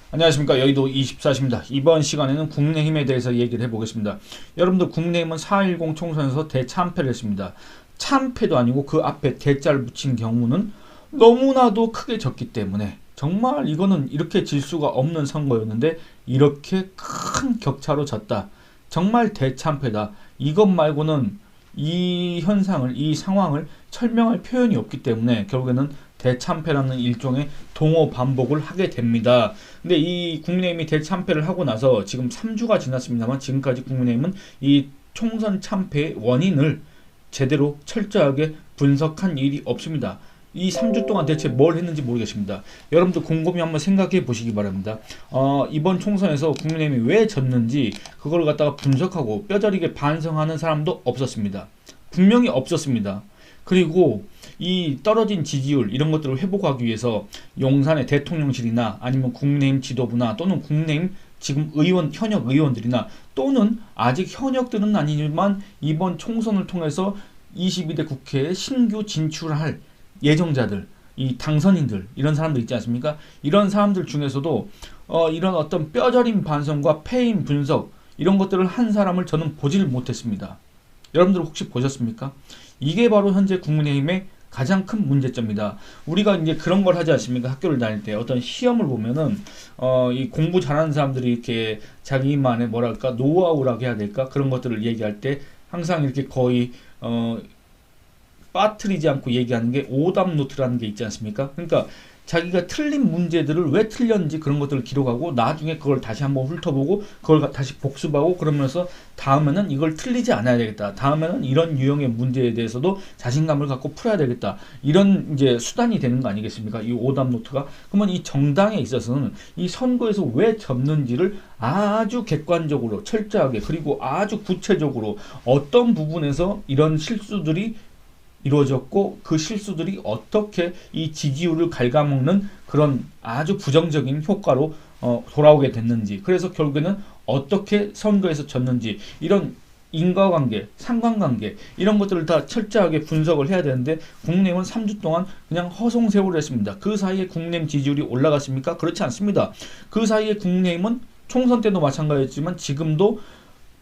안녕하십니까. 여의도 24시입니다. 이번 시간에는 국민의힘에 대해서 얘기를 해보겠습니다. 여러분들 국민의힘은 4.10 총선에서 대참패를 했습니다. 참패도 아니고 그 앞에 대자를 붙인 경우는 너무나도 크게 졌기 때문에 정말 이거는 이렇게 질 수가 없는 선거였는데 이렇게 큰 격차로 졌다. 정말 대참패다. 이것 말고는 이 현상을, 이 상황을 설명할 표현이 없기 때문에 결국에는 대참패라는 일종의 동어 반복을 하게 됩니다. 근데 이 국민의힘이 대참패를 하고 나서 지금 3주가 지났습니다만 지금까지 국민의힘은 이 총선 참패의 원인을 제대로 철저하게 분석한 일이 없습니다. 이 3주 동안 대체 뭘 했는지 모르겠습니다. 여러분들 곰곰이 한번 생각해 보시기 바랍니다. 이번 총선에서 국민의힘이 왜 졌는지 그걸 갖다가 분석하고 뼈저리게 반성하는 사람도 없었습니다. 분명히 없었습니다. 그리고 이 떨어진 지지율 이런 것들을 회복하기 위해서 용산의 대통령실이나 아니면 국민의힘 지도부나 또는 국민의힘 지금 현역 의원들이나 또는 아직 현역들은 아니지만 이번 총선을 통해서 22대 국회에 신규 진출할 예정자들, 이 당선인들 이런 사람들 있지 않습니까? 이런 사람들 중에서도 이런 어떤 뼈저린 반성과 패인 분석 이런 것들을 한 사람을 저는 보질 못했습니다. 여러분들 혹시 보셨습니까? 이게 바로 현재 국민의힘의 가장 큰 문제점이다. 우리가 이제 그런 걸 하지 않습니까? 학교를 다닐 때 어떤 시험을 보면은 이 공부 잘하는 사람들이 이렇게 자기만의 뭐랄까 노하우라고 해야 될까? 그런 것들을 얘기할 때 항상 이렇게 거의 빠뜨리지 않고 얘기하는 게 오답 노트라는 게 있지 않습니까? 그러니까 자기가 틀린 문제들을 왜 틀렸는지 그런 것들을 기록하고 나중에 그걸 다시 한번 훑어보고 그걸 다시 복습하고 그러면서 다음에는 이걸 틀리지 않아야 되겠다. 다음에는 이런 유형의 문제에 대해서도 자신감을 갖고 풀어야 되겠다. 이런 이제 수단이 되는 거 아니겠습니까? 이 오답 노트가. 그러면 이 정당에 있어서는 이 선거에서 왜 졌는지를 아주 객관적으로 철저하게 그리고 아주 구체적으로 어떤 부분에서 이런 실수들이 이루어졌고 그 실수들이 어떻게 이 지지율을 갉아먹는 그런 아주 부정적인 효과로 돌아오게 됐는지 그래서 결국에는 어떻게 선거에서 졌는지 이런 인과관계, 상관관계 이런 것들을 다 철저하게 분석을 해야 되는데 국민의힘은 3주 동안 그냥 허송세월을 했습니다. 그 사이에 국민의힘 지지율이 올라갔습니까? 그렇지 않습니다. 그 사이에 국민의힘은 총선 때도 마찬가지였지만 지금도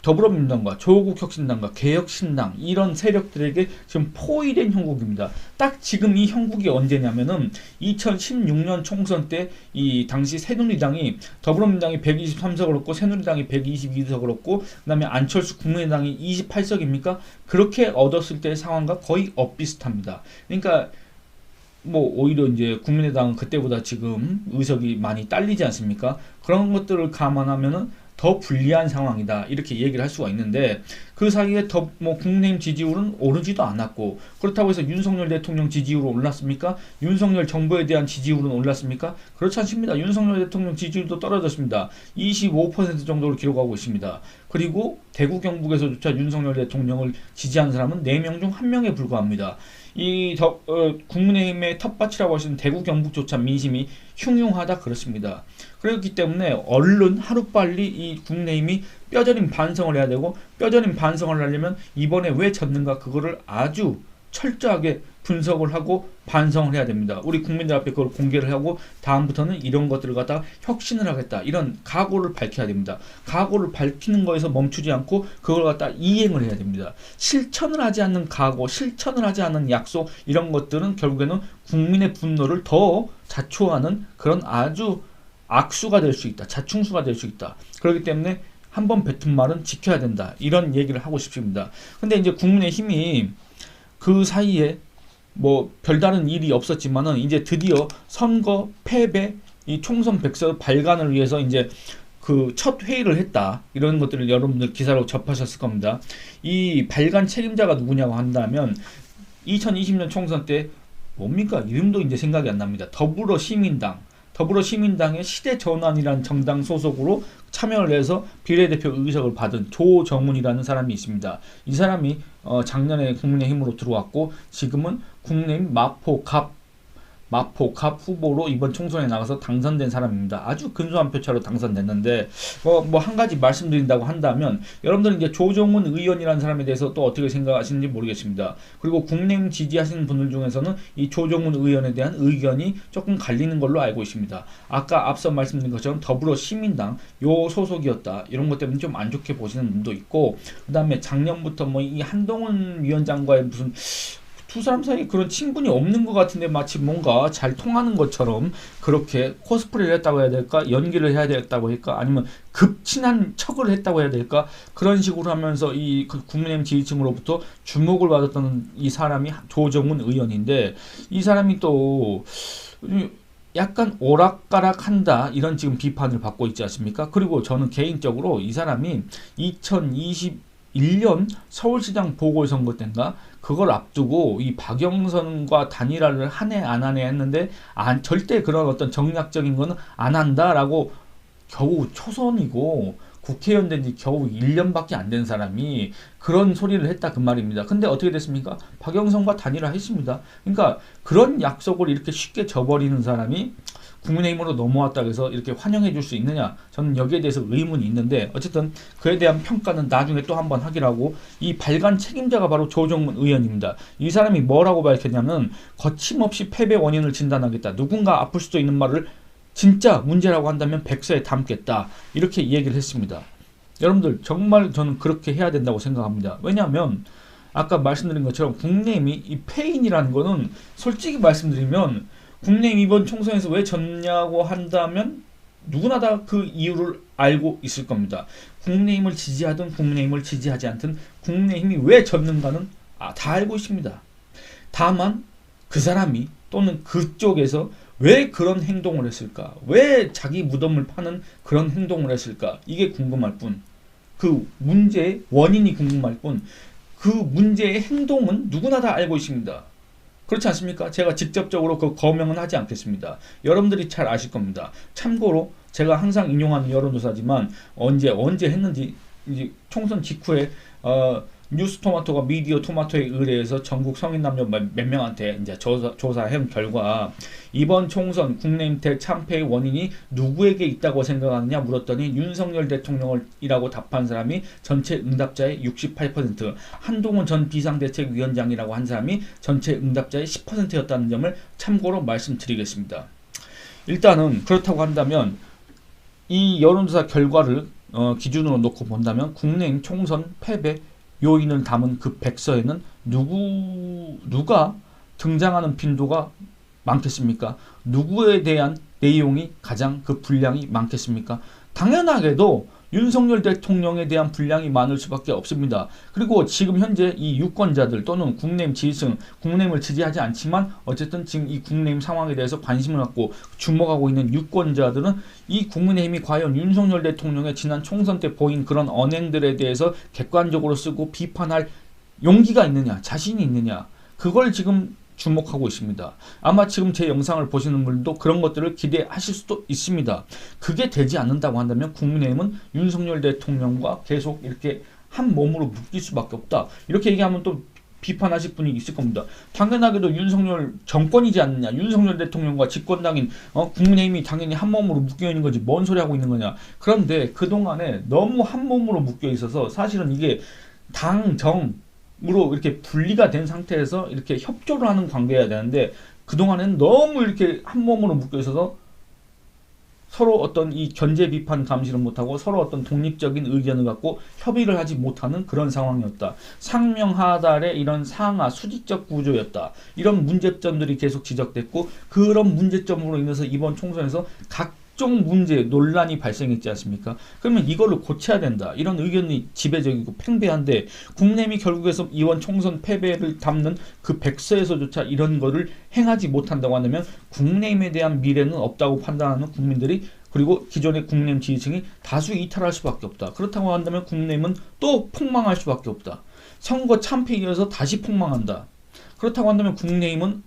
더불어민주당과 조국혁신당과 개혁신당 이런 세력들에게 지금 포위된 형국입니다. 딱 지금 이 형국이 언제냐면은 2016년 총선 때 이 당시 새누리당이 더불어민주당이 123석을 얻고 새누리당이 122석을 얻고 그다음에 안철수 국민의당이 28석입니까? 그렇게 얻었을 때의 상황과 거의 엇비슷합니다. 그러니까 뭐 오히려 이제 국민의당은 그때보다 지금 의석이 많이 딸리지 않습니까? 그런 것들을 감안하면은 더 불리한 상황이다 이렇게 얘기를 할 수가 있는데 그 사이에 더 뭐 국민의힘 지지율은 오르지도 않았고 그렇다고 해서 윤석열 대통령 지지율은 올랐습니까? 윤석열 정부에 대한 지지율은 올랐습니까? 그렇지 않습니다. 윤석열 대통령 지지율도 떨어졌습니다. 25% 정도를 기록하고 있습니다. 그리고 대구 경북에서조차 윤석열 대통령을 지지한 사람은 4명 중 1명에 불과합니다. 국민의힘의 텃밭이라고 하시는 대구 경북조차 민심이 흉흉하다 그렇습니다. 그렇기 때문에 얼른 하루빨리 이 국민의힘이 뼈저린 반성을 해야 되고 뼈저린 반성을 하려면 이번에 왜 졌는가 그거를 아주 철저하게 분석을 하고 반성을 해야 됩니다. 우리 국민들 앞에 그걸 공개를 하고 다음부터는 이런 것들을 갖다가 혁신을 하겠다. 이런 각오를 밝혀야 됩니다. 각오를 밝히는 거에서 멈추지 않고 그걸 갖다 이행을 해야 됩니다. 실천을 하지 않는 각오, 실천을 하지 않는 약속 이런 것들은 결국에는 국민의 분노를 더 자초하는 그런 아주 악수가 될 수 있다. 자충수가 될 수 있다. 그렇기 때문에 한번 뱉은 말은 지켜야 된다. 이런 얘기를 하고 싶습니다. 근데 이제 국민의힘이 그 사이에 뭐 별다른 일이 없었지만은 이제 드디어 선거 패배 이 총선 백서 발간을 위해서 이제 그 첫 회의를 했다. 이런 것들을 여러분들 기사로 접하셨을 겁니다. 이 발간 책임자가 누구냐고 한다면 2020년 총선 때 뭡니까? 이름도 이제 생각이 안 납니다. 더불어시민당의 시대전환이라는 정당 소속으로 참여를 해서 비례대표 의석을 받은 조정훈이라는 사람이 있습니다. 이 사람이 작년에 국민의힘으로 들어왔고 지금은 국민의힘 마포 갑 마포 갑 후보로 이번 총선에 나가서 당선된 사람입니다. 아주 근소한 표차로 당선됐는데 뭐 한 가지 말씀드린다고 한다면 여러분들은 이제 조정훈 의원이라는 사람에 대해서 또 어떻게 생각하시는지 모르겠습니다. 그리고 국내임 지지하시는 분들 중에서는 이 조정훈 의원에 대한 의견이 조금 갈리는 걸로 알고 있습니다. 아까 앞서 말씀드린 것처럼 더불어 시민당 요 소속이었다. 이런 것 때문에 좀 안 좋게 보시는 분도 있고, 그 다음에 작년부터 뭐 이 한동훈 위원장과의 무슨 두 사람 사이에 그런 친분이 없는 것 같은데 마치 뭔가 잘 통하는 것처럼 그렇게 코스프레를 했다고 해야 될까? 연기를 해야 됐다고 할까? 아니면 급친한 척을 했다고 해야 될까? 그런 식으로 하면서 이 국민의힘 지지층으로부터 주목을 받았던 이 사람이 조정훈 의원인데, 이 사람이 또 약간 오락가락한다 이런 지금 비판을 받고 있지 않습니까? 그리고 저는 개인적으로 이 사람이 2021년 서울시장 보궐선거 때인가 그걸 앞두고 이 박영선과 단일화를 하네 안 하네 했는데 절대 그런 어떤 정략적인 거는 안 한다라고, 겨우 초선이고 국회의원 된 지 겨우 1년밖에 안 된 사람이 그런 소리를 했다 그 말입니다. 근데 어떻게 됐습니까? 박영선과 단일화 했습니다. 그러니까 그런 약속을 이렇게 쉽게 저버리는 사람이 국민의힘으로 넘어왔다고 해서 이렇게 환영해 줄 수 있느냐? 저는 여기에 대해서 의문이 있는데, 어쨌든 그에 대한 평가는 나중에 또 한번 하기로 하고, 이 발간 책임자가 바로 조정문 의원입니다. 이 사람이 뭐라고 밝혔냐면 거침없이 패배 원인을 진단하겠다. 누군가 아플 수도 있는 말을 진짜 문제라고 한다면 백서에 담겠다. 이렇게 얘기를 했습니다. 여러분들 정말 저는 그렇게 해야 된다고 생각합니다. 왜냐하면 아까 말씀드린 것처럼 국내임이 이 패인이라는 거는 솔직히 말씀드리면 국내임 이번 총선에서 왜 졌냐고 한다면 누구나 다 그 이유를 알고 있을 겁니다. 국내임을 지지하든 국내임을 지지하지 않든 국내임이 왜 졌는가는 다 알고 있습니다. 다만 그 사람이 또는 그쪽에서 왜 그런 행동을 했을까? 왜 자기 무덤을 파는 그런 행동을 했을까? 이게 궁금할 뿐, 그 문제의 원인이 궁금할 뿐, 그 문제의 행동은 누구나 다 알고 있습니다. 그렇지 않습니까? 제가 직접적으로 그 거명은 하지 않겠습니다. 여러분들이 잘 아실 겁니다. 참고로 제가 항상 인용하는 여론조사지만 언제 했는지 이제 총선 직후에 뉴스토마토가 미디어 토마토에 의뢰해서 전국 성인 남녀 몇 명한테 이제 조사한 결과 이번 총선 국내임 대참패의 원인이 누구에게 있다고 생각하느냐 물었더니 윤석열 대통령이라고 답한 사람이 전체 응답자의 68%, 한동훈 전 비상대책위원장이라고 한 사람이 전체 응답자의 10%였다는 점을 참고로 말씀드리겠습니다. 일단은 그렇다고 한다면 이 여론조사 결과를 기준으로 놓고 본다면 국내임 총선 패배 요인을 담은 그 백서에는 누가 등장하는 빈도가 많겠습니까? 누구에 대한 내용이 가장 그 분량이 많겠습니까? 당연하게도 윤석열 대통령에 대한 분량이 많을 수밖에 없습니다. 그리고 지금 현재 이 유권자들 또는 국내임 지지층, 국내임을 지지하지 않지만 어쨌든 지금 이 국내임 상황에 대해서 관심을 갖고 주목하고 있는 유권자들은 이 국민의힘이 과연 윤석열 대통령의 지난 총선 때 보인 그런 언행들에 대해서 객관적으로 쓰고 비판할 용기가 있느냐, 자신이 있느냐, 그걸 지금 주목하고 있습니다. 아마 지금 제 영상을 보시는 분들도 그런 것들을 기대하실 수도 있습니다. 그게 되지 않는다고 한다면 국민의힘은 윤석열 대통령과 계속 이렇게 한 몸으로 묶일 수밖에 없다. 이렇게 얘기하면 또 비판하실 분이 있을 겁니다. 당연하게도 윤석열 정권이지 않느냐, 윤석열 대통령과 집권당인 국민의힘이 당연히 한 몸으로 묶여 있는 거지 뭔 소리 하고 있는 거냐. 그런데 그동안에 너무 한 몸으로 묶여 있어서 사실은 이게 당정으로 이렇게 분리가 된 상태에서 이렇게 협조를 하는 관계여야 되는데 그동안에는 너무 이렇게 한 몸으로 묶여 있어서 서로 어떤 이 견제 비판 감시를 못하고 서로 어떤 독립적인 의견을 갖고 협의를 하지 못하는 그런 상황이었다. 상명하달의 이런 상하 수직적 구조였다. 이런 문제점들이 계속 지적됐고 그런 문제점으로 인해서 이번 총선에서 각종 문제, 논란이 발생했지 않습니까? 그러면 이거를 고쳐야 된다. 이런 의견이 지배적이고 팽배한데 국내임이 결국에서 이번 총선 패배를 담는 그 백서에서조차 이런 거를 행하지 못한다고 한다면 국내임에 대한 미래는 없다고 판단하는 국민들이, 그리고 기존의 국내임 지지층이 다수 이탈할 수밖에 없다. 그렇다고 한다면 국내임은 또 폭망할 수밖에 없다. 선거 참패에 이어서 다시 폭망한다. 그렇다고 한다면 국내임은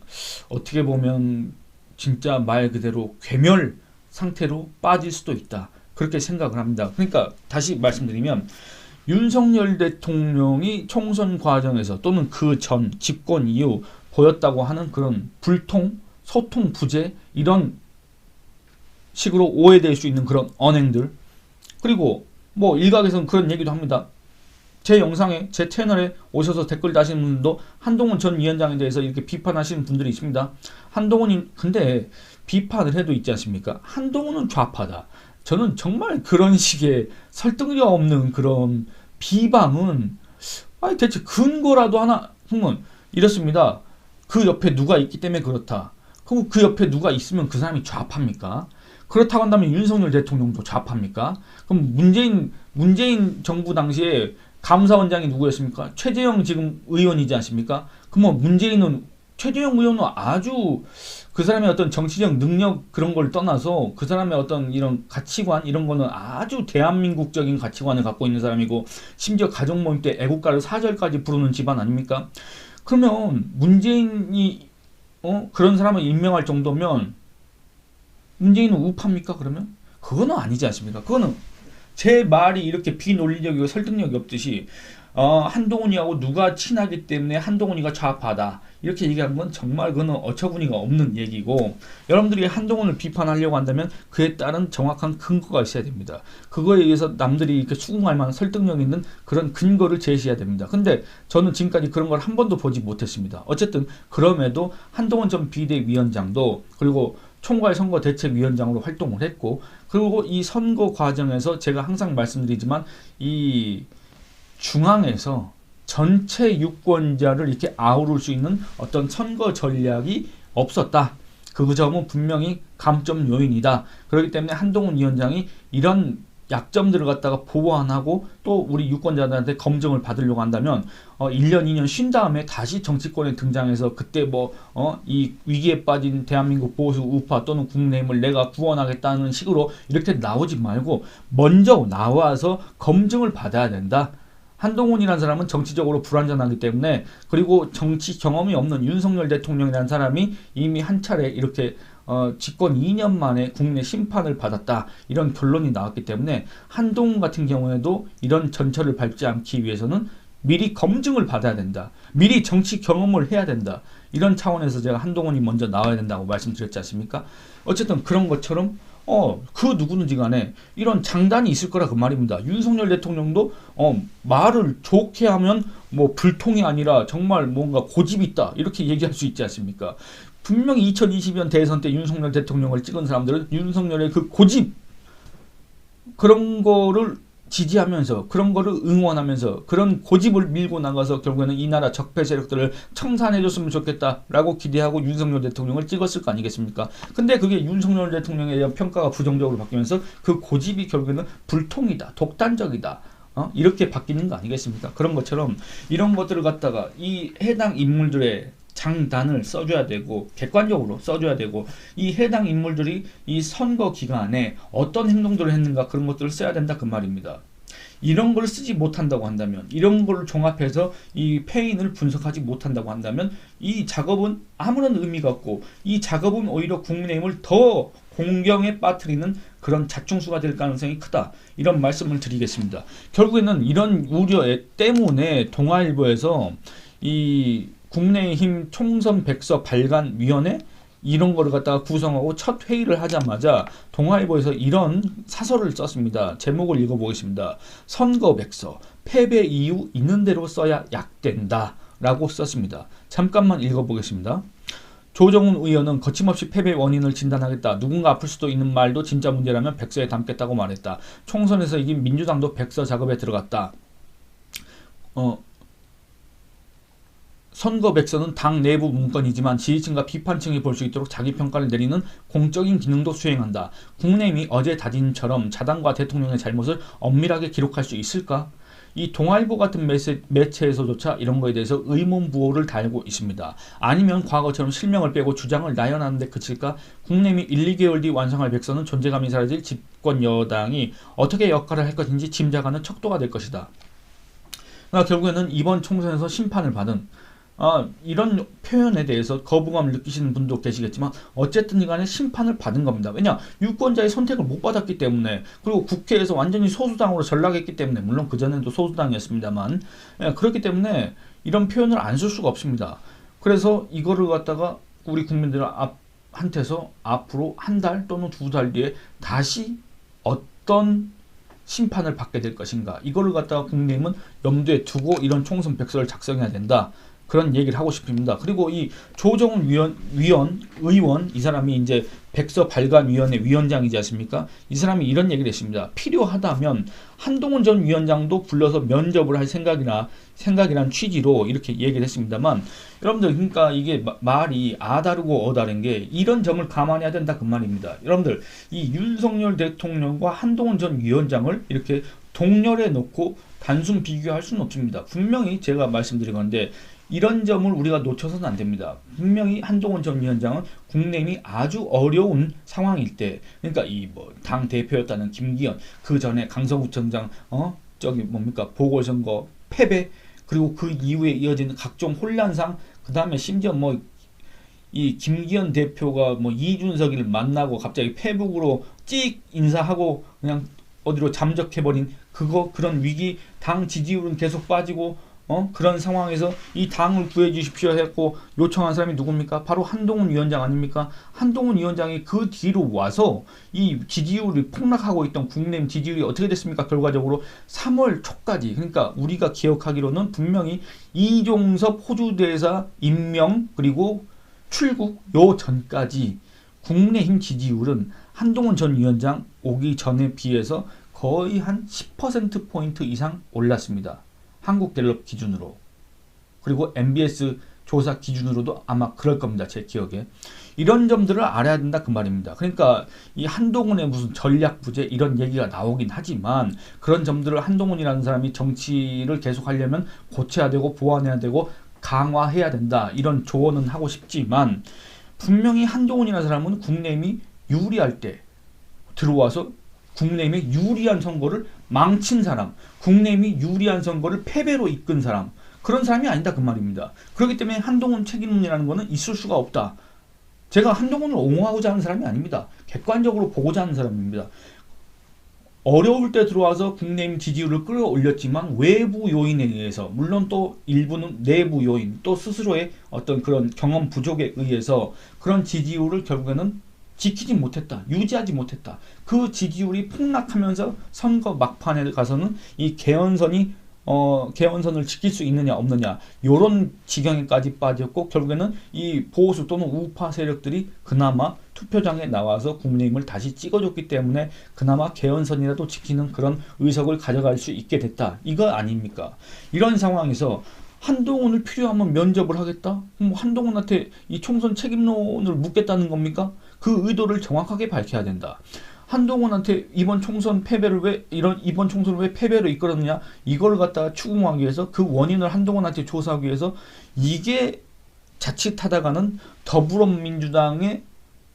어떻게 보면 진짜 말 그대로 괴멸 상태로 빠질 수도 있다. 그렇게 생각을 합니다. 그러니까 다시 말씀드리면 윤석열 대통령이 총선 과정에서 또는 그 전 집권 이후 보였다고 하는 그런 불통, 소통 부재 이런 식으로 오해될 수 있는 그런 언행들. 그리고 뭐 일각에서는 그런 얘기도 합니다. 제 영상에 제 채널에 오셔서 댓글 다시는 분도 한동훈 전 위원장에 대해서 이렇게 비판하시는 분들이 있습니다. 한동훈이 근데 비판을 해도 있지 않습니까? 한동훈은 좌파다. 저는 정말 그런 식의 설득력 없는 그런 비방은 아니 대체 근거라도 하나 하면 이렇습니다. 그 옆에 누가 있기 때문에 그렇다. 그럼 그 옆에 누가 있으면 그 사람이 좌파입니까? 그렇다고 한다면 윤석열 대통령도 좌파입니까? 그럼 문재인 정부 당시에 감사원장이 누구였습니까? 최재형 지금 의원이지 않습니까? 그럼 최재형 의원은 아주 그 사람의 어떤 정치적 능력 그런 걸 떠나서 그 사람의 어떤 이런 가치관 이런 거는 아주 대한민국적인 가치관을 갖고 있는 사람이고 심지어 가족 모임 때 애국가를 사절까지 부르는 집안 아닙니까? 그러면 문재인이 그런 사람을 임명할 정도면 문재인은 우파입니까? 그러면 그거는 아니지 않습니까? 그거는 제 말이 이렇게 비논리적이고 설득력이 없듯이 한동훈이하고 누가 친하기 때문에 한동훈이가 좌파다 이렇게 얘기하는 건 정말 그거는 어처구니가 없는 얘기고 여러분들이 한동훈을 비판하려고 한다면 그에 따른 정확한 근거가 있어야 됩니다. 그거에 의해서 남들이 이렇게 수긍할 만한 설득력 있는 그런 근거를 제시해야 됩니다. 근데 저는 지금까지 그런 걸 한 번도 보지 못했습니다. 어쨌든 그럼에도 한동훈 전 비대위원장도 그리고 총괄선거대책위원장으로 활동을 했고 그리고 이 선거 과정에서 제가 항상 말씀드리지만 이 중앙에서 전체 유권자를 이렇게 아우를 수 있는 어떤 선거 전략이 없었다. 그 점은 분명히 감점 요인이다. 그렇기 때문에 한동훈 위원장이 이런 약점들을 갖다가 보완하고 또 우리 유권자들한테 검증을 받으려고 한다면 1년, 2년 쉰 다음에 다시 정치권에 등장해서 그때 이 위기에 빠진 대한민국 보수 우파 또는 국민의힘을 내가 구원하겠다는 식으로 이렇게 나오지 말고 먼저 나와서 검증을 받아야 된다. 한동훈이라는 사람은 정치적으로 불완전하기 때문에 그리고 정치 경험이 없는 윤석열 대통령이라는 사람이 이미 한 차례 이렇게 집권 2년 만에 국내 심판을 받았다. 이런 결론이 나왔기 때문에 한동훈 같은 경우에도 이런 전철을 밟지 않기 위해서는 미리 검증을 받아야 된다. 미리 정치 경험을 해야 된다. 이런 차원에서 제가 한동훈이 먼저 나와야 된다고 말씀드렸지 않습니까? 어쨌든 그런 것처럼 그 누구든지 간에 이런 장단이 있을 거라 그 말입니다. 윤석열 대통령도 말을 좋게 하면 뭐 불통이 아니라 정말 뭔가 고집이 있다. 이렇게 얘기할 수 있지 않습니까? 분명히 2020년 대선 때 윤석열 대통령을 찍은 사람들은 윤석열의 그 고집 그런 거를 지지하면서 그런 거를 응원하면서 그런 고집을 밀고 나가서 결국에는 이 나라 적폐 세력들을 청산해줬으면 좋겠다라고 기대하고 윤석열 대통령을 찍었을 거 아니겠습니까? 근데 그게 윤석열 대통령에 대한 평가가 부정적으로 바뀌면서 그 고집이 결국에는 불통이다, 독단적이다. 이렇게 바뀌는 거 아니겠습니까? 그런 것처럼 이런 것들을 갖다가 이 해당 인물들의 장단을 써줘야 되고 객관적으로 써줘야 되고 이 해당 인물들이 이 선거 기간에 어떤 행동들을 했는가 그런 것들을 써야 된다 그 말입니다. 이런 걸 쓰지 못한다고 한다면 이런 걸 종합해서 이 패인을 분석하지 못한다고 한다면 이 작업은 아무런 의미가 없고 이 작업은 오히려 국민의힘을 더 공경에 빠뜨리는 그런 자충수가 될 가능성이 크다. 이런 말씀을 드리겠습니다. 결국에는 이런 우려 때문에 동아일보에서 이 국민의힘 총선 백서 발간위원회 이런 거를 갖다가 구성하고 첫 회의를 하자마자 동아일보에서 이런 사설을 썼습니다. 제목을 읽어보겠습니다. 선거 백서 패배 이유 있는 대로 써야 약된다 라고 썼습니다. 잠깐만 읽어보겠습니다. 조정훈 의원은 거침없이 패배 원인을 진단하겠다. 누군가 아플 수도 있는 말도 진짜 문제라면 백서에 담겠다고 말했다. 총선에서 이긴 민주당도 백서 작업에 들어갔다. 선거 백서는 당 내부 문건이지만 지지층과 비판층이 볼 수 있도록 자기 평가를 내리는 공적인 기능도 수행한다. 국민의힘이 어제 다짐처럼 자당과 대통령의 잘못을 엄밀하게 기록할 수 있을까? 이 동아일보 같은 매체에서조차 이런 거에 대해서 의문부호를 달고 있습니다. 아니면 과거처럼 실명을 빼고 주장을 나열하는 데 그칠까? 국민의힘이 1, 2개월 뒤 완성할 백서는 존재감이 사라질 집권 여당이 어떻게 역할을 할 것인지 짐작하는 척도가 될 것이다. 그러니까 결국에는 이번 총선에서 심판을 받은 이런 표현에 대해서 거부감을 느끼시는 분도 계시겠지만 어쨌든 간에 심판을 받은 겁니다. 왜냐? 유권자의 선택을 못 받았기 때문에 그리고 국회에서 완전히 소수당으로 전락했기 때문에 물론 그전에도 소수당이었습니다만 그렇기 때문에 이런 표현을 안 쓸 수가 없습니다. 그래서 이거를 갖다가 우리 국민들은 한테서 앞으로 한 달 또는 두 달 뒤에 다시 어떤 심판을 받게 될 것인가, 이거를 갖다가 국민의힘은 염두에 두고 이런 총선 백서를 작성해야 된다, 그런 얘기를 하고 싶습니다. 그리고 이 조정훈 의원, 이 사람이 이제 백서 발간위원회 위원장이지 않습니까? 이 사람이 이런 얘기를 했습니다. 필요하다면 한동훈 전 위원장도 불러서 면접을 할 생각이란 취지로 이렇게 얘기를 했습니다만, 여러분들, 그러니까 이게 말이 아다르고 어다른 게 이런 점을 감안해야 된다 그 말입니다. 여러분들, 이 윤석열 대통령과 한동훈 전 위원장을 이렇게 동렬해 놓고 단순 비교할 수는 없습니다. 분명히 제가 말씀드린 건데 이런 점을 우리가 놓쳐서는 안 됩니다. 분명히 한동훈 전 위원장은 국내임이 아주 어려운 상황일 때, 그러니까 이 뭐 당 대표였다는 김기현, 그 전에 강서구청장 보궐선거 패배, 그리고 그 이후에 이어지는 각종 혼란상, 그 다음에 심지어 뭐 이 김기현 대표가 뭐 이준석이를 만나고 갑자기 페북으로 찍 인사하고 그냥 어디로 잠적해버린 그런 위기, 당 지지율은 계속 빠지고 그런 상황에서 이 당을 구해주십시오 했고 요청한 사람이 누굽니까? 바로 한동훈 위원장 아닙니까? 한동훈 위원장이 그 뒤로 와서 이 지지율이 폭락하고 있던 국내임 지지율이 어떻게 됐습니까? 결과적으로 3월 초까지, 그러니까 우리가 기억하기로는 분명히 이종섭 호주 대사 임명 그리고 출국 요 전까지 국내힘 지지율은 한동훈 전 위원장 오기 전에 비해서 거의 한 10%포인트 이상 올랐습니다. 한국갤럽 기준으로. 그리고 MBS 조사 기준으로도 아마 그럴 겁니다. 제 기억에. 이런 점들을 알아야 된다 그 말입니다. 그러니까 이 한동훈의 무슨 전략 부재 이런 얘기가 나오긴 하지만, 그런 점들을 한동훈이라는 사람이 정치를 계속하려면 고쳐야 되고 보완해야 되고 강화해야 된다, 이런 조언은 하고 싶지만, 분명히 한동훈이라는 사람은 국내임이 유리할 때 들어와서 국내임에 유리한 선거를 망친 사람, 국내임이 유리한 선거를 패배로 이끈 사람, 그런 사람이 아니다 그 말입니다. 그렇기 때문에 한동훈 책임론이라는 것은 있을 수가 없다. 제가 한동훈을 옹호하고자 하는 사람이 아닙니다. 객관적으로 보고자 하는 사람입니다. 어려울 때 들어와서 국내임 지지율을 끌어올렸지만 외부 요인에 의해서, 물론 또 일부는 내부 요인, 또 스스로의 어떤 그런 경험 부족에 의해서 그런 지지율을 결국에는 지키지 못했다, 유지하지 못했다. 그 지지율이 폭락하면서 선거 막판에 가서는 이 개헌선을 지킬 수 있느냐 없느냐, 요런 지경에까지 빠졌고, 결국에는 이 보수 또는 우파 세력들이 그나마 투표장에 나와서 국민의힘을 다시 찍어줬기 때문에 그나마 개헌선이라도 지키는 그런 의석을 가져갈 수 있게 됐다, 이거 아닙니까? 이런 상황에서 한동훈을 필요하면 면접을 하겠다? 한동훈한테 이 총선 책임론을 묻겠다는 겁니까? 그 의도를 정확하게 밝혀야 된다. 한동훈한테 이번 총선을 왜 패배로 이끌었느냐, 이걸 갖다가 추궁하기 위해서, 그 원인을 한동훈한테 조사하기 위해서, 이게 자칫하다가는 더불어민주당의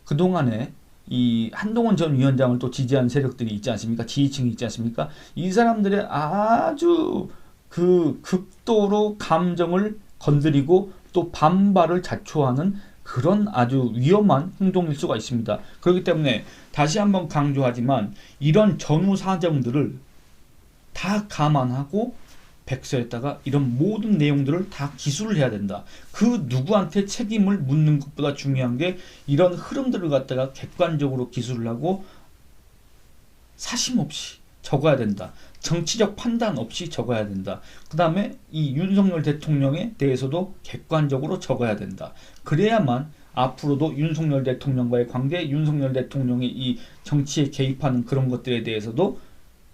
그동안에 이 한동훈 전 위원장을 또 지지한 세력들이 있지 않습니까? 지지층이 있지 않습니까? 이 사람들의 아주 그 극도로 감정을 건드리고 또 반발을 자초하는 그런 아주 위험한 행동일 수가 있습니다. 그렇기 때문에 다시 한번 강조하지만, 이런 전후 사정들을 다 감안하고 백서에다가 이런 모든 내용들을 다 기술을 해야 된다. 그 누구한테 책임을 묻는 것보다 중요한 게 이런 흐름들을 갖다가 객관적으로 기술을 하고 사심 없이 적어야 된다. 정치적 판단 없이 적어야 된다. 그 다음에 이 윤석열 대통령에 대해서도 객관적으로 적어야 된다. 그래야만 앞으로도 윤석열 대통령과의 관계, 윤석열 대통령이 이 정치에 개입하는 그런 것들에 대해서도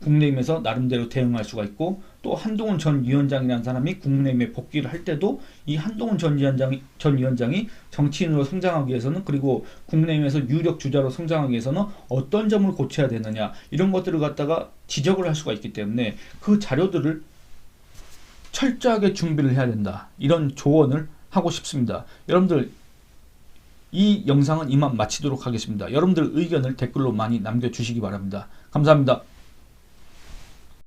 국내임에서 나름대로 대응할 수가 있고, 또 한동훈 전 위원장이라는 사람이 국내임에 복귀를 할 때도 이 한동훈 전 위원장이 정치인으로 성장하기 위해서는, 그리고 국내임에서 유력 주자로 성장하기 위해서는 어떤 점을 고쳐야 되느냐, 이런 것들을 갖다가 지적을 할 수가 있기 때문에 그 자료들을 철저하게 준비를 해야 된다, 이런 조언을 하고 싶습니다. 여러분들, 이 영상은 이만 마치도록 하겠습니다. 여러분들 의견을 댓글로 많이 남겨주시기 바랍니다. 감사합니다.